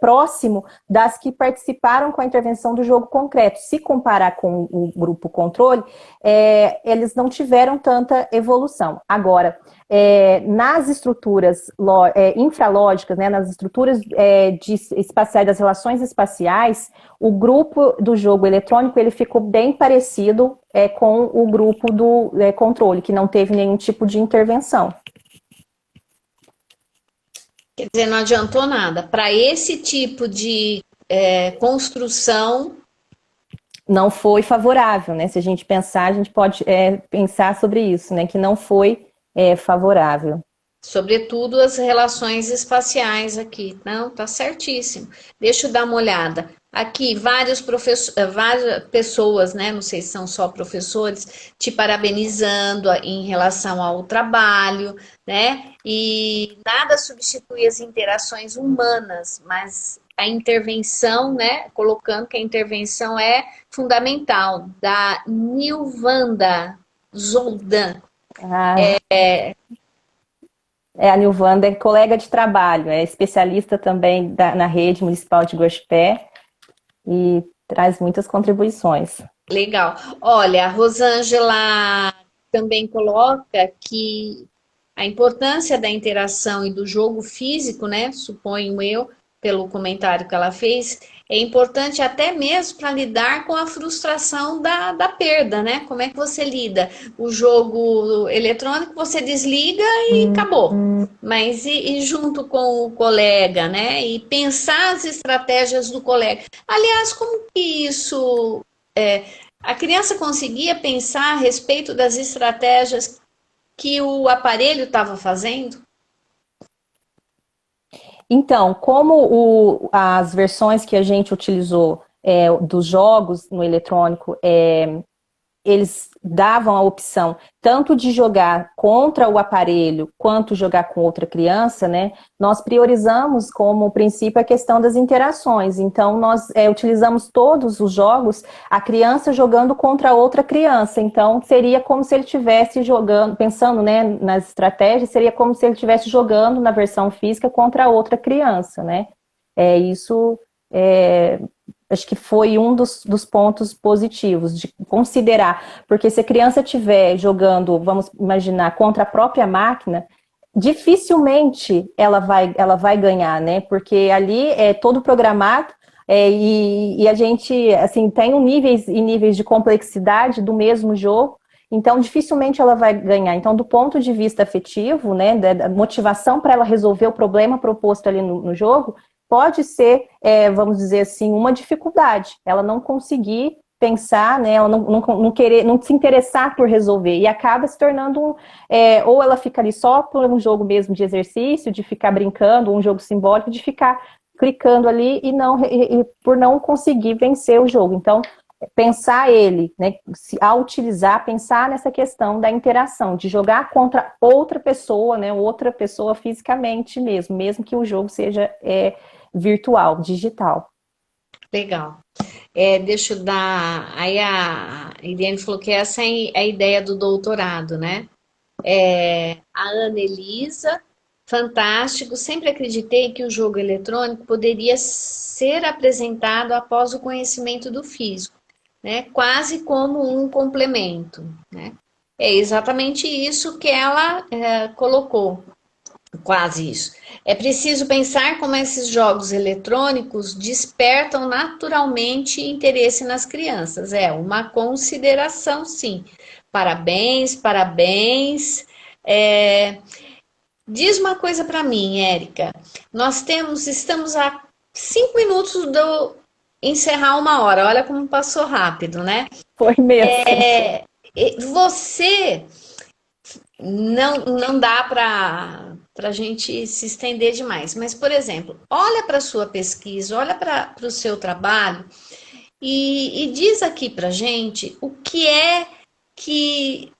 próximo das que participaram com a intervenção do jogo concreto. Se comparar com o grupo controle, eles não tiveram tanta evolução. Agora, nas estruturas infralógicas, né, nas estruturas espaciais, das relações espaciais, o grupo do jogo eletrônico ele ficou bem parecido com o grupo do controle, que não teve nenhum tipo de intervenção. Quer dizer, não adiantou nada. Para esse tipo de construção... Não foi favorável, né? Se a gente pensar, a gente pode pensar sobre isso, né? Que não foi favorável. Sobretudo as relações espaciais aqui. Não, tá certíssimo. Deixa eu dar uma olhada. Aqui, várias pessoas, né? Não sei se são só professores, te parabenizando em relação ao trabalho, né? E nada substitui as interações humanas, mas a intervenção, né? Colocando que a intervenção é fundamental. Da Nilvanda Zoldan. A Nilvanda é colega de trabalho, é especialista também na rede municipal de Guaxupé e traz muitas contribuições. Legal. Olha, a Rosângela também coloca que a importância da interação e do jogo físico, né, suponho eu, pelo comentário que ela fez, é importante até mesmo para lidar com a frustração da perda, né? Como é que você lida? O jogo eletrônico você desliga e acabou. Mas e junto com o colega, né? E pensar as estratégias do colega. Aliás, como que isso... a criança conseguia pensar a respeito das estratégias que o aparelho fazendo? Então, como as versões que a gente utilizou dos jogos no eletrônico, eles davam a opção tanto de jogar contra o aparelho quanto jogar com outra criança, né? Nós priorizamos como princípio a questão das interações. Então, nós utilizamos todos os jogos, a criança jogando contra outra criança. Então, seria como se ele estivesse jogando, pensando, né, nas estratégias, seria como se ele estivesse jogando na versão física contra outra criança, né? Isso acho que foi um dos pontos positivos, de considerar, porque se a criança estiver jogando, vamos imaginar, contra a própria máquina, dificilmente ela vai ganhar, né? Porque ali é todo programado e a gente, assim, tem níveis e níveis de complexidade do mesmo jogo, então dificilmente ela vai ganhar. Então, do ponto de vista afetivo, né, da motivação para ela resolver o problema proposto ali no jogo, pode ser, vamos dizer assim, uma dificuldade, ela não conseguir pensar, né, ela não querer, não se interessar por resolver, e acaba se tornando ou ela fica ali só por um jogo mesmo de exercício, de ficar brincando, um jogo simbólico, de ficar clicando ali e por não conseguir vencer o jogo. Então, pensar ele, né, ao utilizar, pensar nessa questão da interação, de jogar contra outra pessoa, né, outra pessoa fisicamente mesmo que o jogo seja virtual, digital. Legal. Deixa eu dar. Aí a Eliane falou que essa é a ideia do doutorado, né? A Ana Elisa, fantástico. Sempre acreditei que o jogo eletrônico poderia ser apresentado após o conhecimento do físico, né? Quase como um complemento, né? É exatamente isso que ela colocou. Quase isso. É preciso pensar como esses jogos eletrônicos despertam naturalmente interesse nas crianças. É uma consideração, sim. Parabéns, parabéns. Diz uma coisa para mim, Érica. Estamos a 5 minutos do encerrar 1 hora. Olha como passou rápido, né? Foi mesmo. Você não dá para a gente se estender demais. Mas, por exemplo, olha para a sua pesquisa, olha para o seu trabalho e diz aqui para gente o que é que,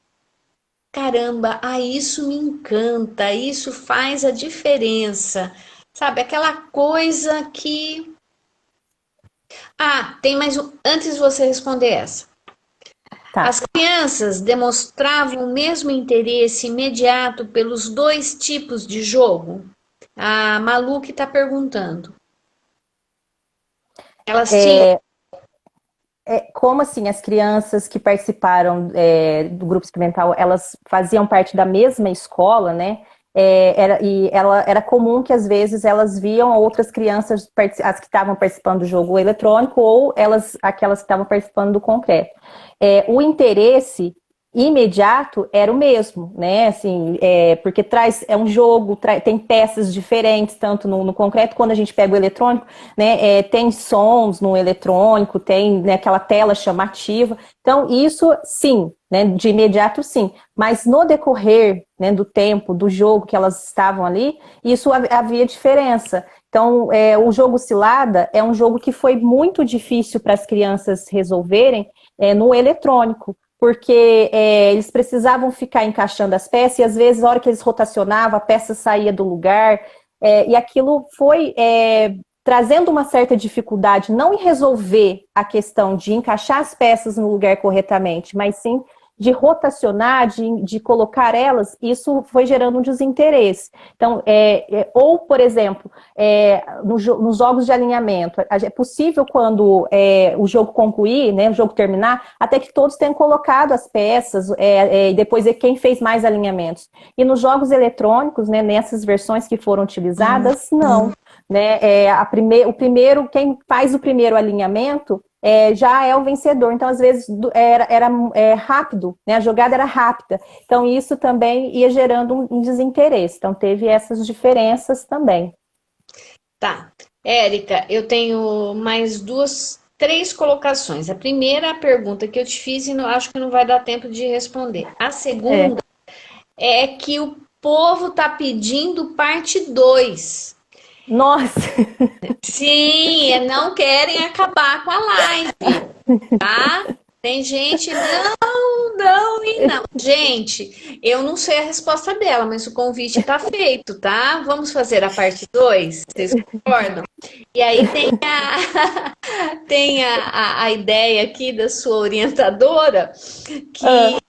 caramba, isso me encanta, isso faz a diferença. Sabe, aquela coisa que... tem mais um... Antes de você responder essa. Tá. As crianças demonstravam o mesmo interesse imediato pelos 2 tipos de jogo? A Malu que está perguntando. Elas tinham... Como assim, as crianças que participaram do grupo experimental, elas faziam parte da mesma escola, né? Era comum que às vezes elas viam outras crianças, as que estavam participando do jogo eletrônico ou aquelas que estavam participando do concreto. O interesse imediato era o mesmo, né? Assim, porque é um jogo, tem peças diferentes, tanto no concreto, quando a gente pega o eletrônico, né? Tem sons no eletrônico, tem, né, aquela tela chamativa. Então, isso sim, né? De imediato sim. Mas no decorrer, né, do tempo, do jogo que elas estavam ali, isso havia diferença. Então, o jogo Cilada é um jogo que foi muito difícil para as crianças resolverem no eletrônico, porque eles precisavam ficar encaixando as peças e às vezes, na hora que eles rotacionavam, a peça saía do lugar, e aquilo foi trazendo uma certa dificuldade, não em resolver a questão de encaixar as peças no lugar corretamente, mas sim de rotacionar, de colocar elas, isso foi gerando um desinteresse. Então, ou, por exemplo, nos jogos de alinhamento, é possível quando o jogo concluir, né, o jogo terminar, até que todos tenham colocado as peças, e depois ver quem fez mais alinhamentos. E nos jogos eletrônicos, né, nessas versões que foram utilizadas, não. Né, quem faz o primeiro alinhamento já é o vencedor. Então, às vezes, era rápido, né? A jogada era rápida. Então, isso também ia gerando um desinteresse. Então, teve essas diferenças também. Tá. Érica, eu tenho mais 3 colocações. A primeira pergunta que eu te fiz e acho que não vai dar tempo de responder. A segunda é que o povo tá pedindo parte 2. Nossa! Sim, não querem acabar com a live, tá? Tem gente, não e não. Gente, eu não sei a resposta dela, mas o convite tá feito, tá? Vamos fazer a parte 2? Vocês concordam? E aí tem a ideia aqui da sua orientadora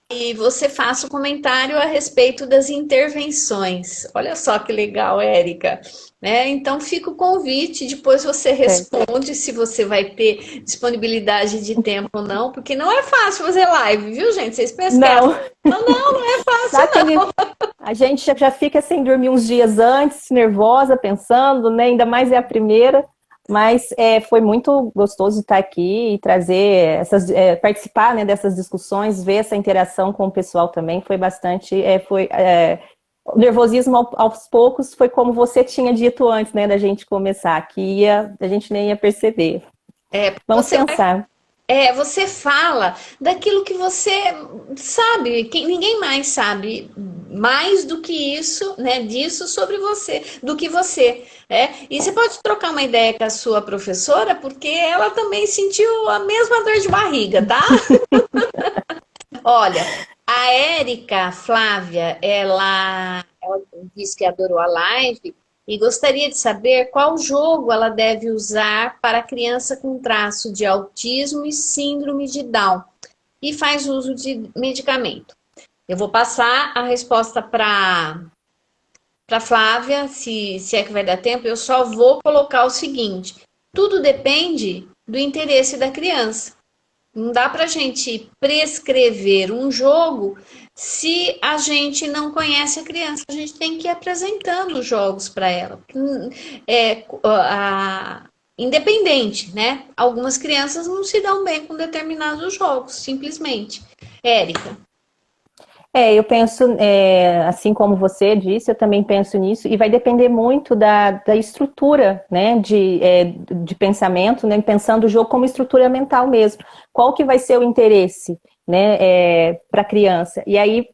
que você faça um comentário a respeito das intervenções. Olha só que legal, Érica. Então fica o convite, depois você responde se você vai ter disponibilidade de tempo ou não, porque não é fácil fazer live, viu, gente? Vocês pensam não é fácil, não. A gente já fica sem dormir uns dias antes, nervosa, pensando, né? Ainda mais é a primeira. Mas foi muito gostoso estar aqui e trazer participar, né, dessas discussões, ver essa interação com o pessoal também. Foi bastante. O nervosismo aos poucos foi como você tinha dito antes, né, da gente começar, que a gente nem ia perceber. Vamos pensar. você fala daquilo que você sabe, que ninguém mais sabe mais do que isso, né, disso sobre você, do que você. E você pode trocar uma ideia com a sua professora, porque ela também sentiu a mesma dor de barriga, tá? Olha, a Érica Flávia, ela disse que adorou a live e gostaria de saber qual jogo ela deve usar para criança com traço de autismo e síndrome de Down e faz uso de medicamento. Eu vou passar a resposta para Flávia, se é que vai dar tempo. Eu só vou colocar o seguinte: tudo depende do interesse da criança. Não dá para a gente prescrever um jogo se a gente não conhece a criança. A gente tem que ir apresentando os jogos para ela. Independente, né? Algumas crianças não se dão bem com determinados jogos, simplesmente. Érica. Eu penso, assim como você disse, eu também penso nisso, e vai depender muito da estrutura, né, de pensamento, né, pensando o jogo como estrutura mental mesmo. Qual que vai ser o interesse, né, para a criança? E aí